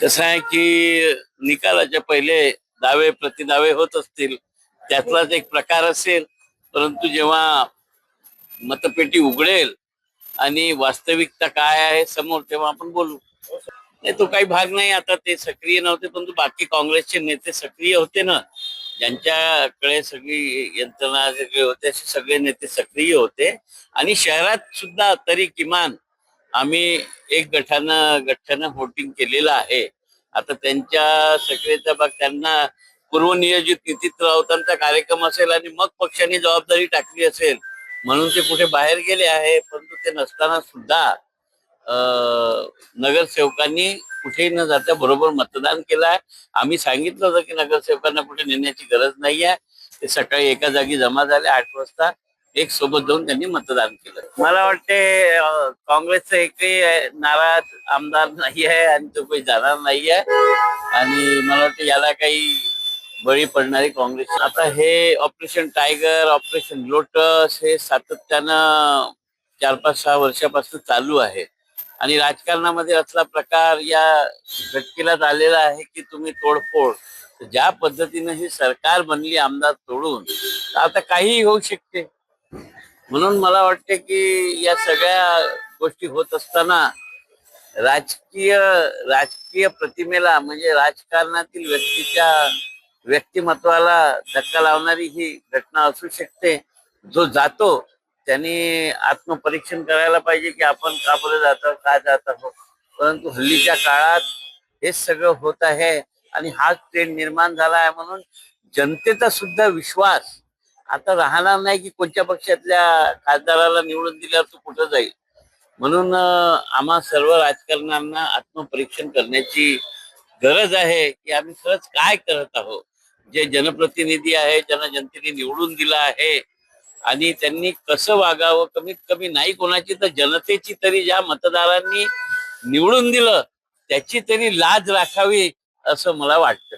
कसं आहे की निकालाच्या पहिले दावे प्रतिदावे होत असतील, त्यातलाच एक प्रकार असेल. परंतु जेव्हा मतपेटी उघडेल आणि वास्तविकता काय आहे समोर, तेव्हा आपण बोलू. नाही, तो काही भाग नाही. आता ते सक्रिय नव्हते, परंतु बाकी काँग्रेसचे नेते सक्रिय होते ना. ज्यांच्याकडे सगळी यंत्रणा सगळे होते, असे सगळे नेते सक्रिय होते. आणि शहरात सुद्धा तरी किमान आम्ही एक गठ्ठानं व्होटिंग केलेलं आहे. आता त्यांच्या सक्रियता बघ, त्यांना पूर्वनियोजित नितीत राऊतांचा कार्यक्रम असेल आणि मग पक्षाने जबाबदारी टाकली असेल म्हणून ते कुठे बाहेर गेले आहे. परंतु ते नसताना सुद्धा नगरसेवकांनी कुठेही न जाता बरोबर मतदान केलं आहे. आम्ही सांगितलं होतं की नगरसेवकांना कुठे नेण्याची गरज नाही आहे. ते सकाळी एका जागी जमा झाले 8 वाजता, एक सोबत जाऊन त्यांनी मतदान केलं. मला वाटते काँग्रेसचा एकही नाराज आमदार नाही आहे आणि तो काही जाणार नाही आहे. आणि मला वाटतं याला काही बळी पडणारी काँग्रेस. आता हे ऑपरेशन टायगर, ऑपरेशन लोटस हे सातत्यानं 4-5-6 वर्षापासून चालू आहे. आणि राजकारणामध्ये असला प्रकार या घटकेला झालेला आहे की तुम्ही तोडफोड. ज्या पद्धतीनं ही सरकार बनली आमदार तोडून, तर आता काहीही होऊ शकते. म्हणून मला वाटते की या सगळ्या गोष्टी होत असताना राजकीय राजकीय प्रतिमेला म्हणजे राजकारणातील व्यक्तिमत्वाला धक्का लावणारी ही घटना असू शकते. जो जातो त्यांनी आत्मपरीक्षण करायला पाहिजे की आपण का बरं जातो, का जात आहोत. परंतु हल्लीच्या काळात हेच सगळं होत आहे आणि हाच ट्रेंड निर्माण झाला आहे. म्हणून जनतेचा सुद्धा विश्वास आता राहणार नाही की कोणत्या पक्षातल्या खासदाराला निवडून दिल्यावर तो कुठं जाईल. म्हणून आम्हा सर्व राजकारण्यांना आत्मपरीक्षण करण्याची गरज आहे की आम्ही खरंच काय करत आहोत. जे जनप्रतिनिधी आहे, ज्यांना जनतेने निवडून दिला आहे आणि त्यांनी कसं वागावं, कमीत कमी नाही कोणाची तर जनतेची तरी, ज्या मतदारांनी निवडून दिलं त्याची तरी लाज राखावी असं मला वाटतं.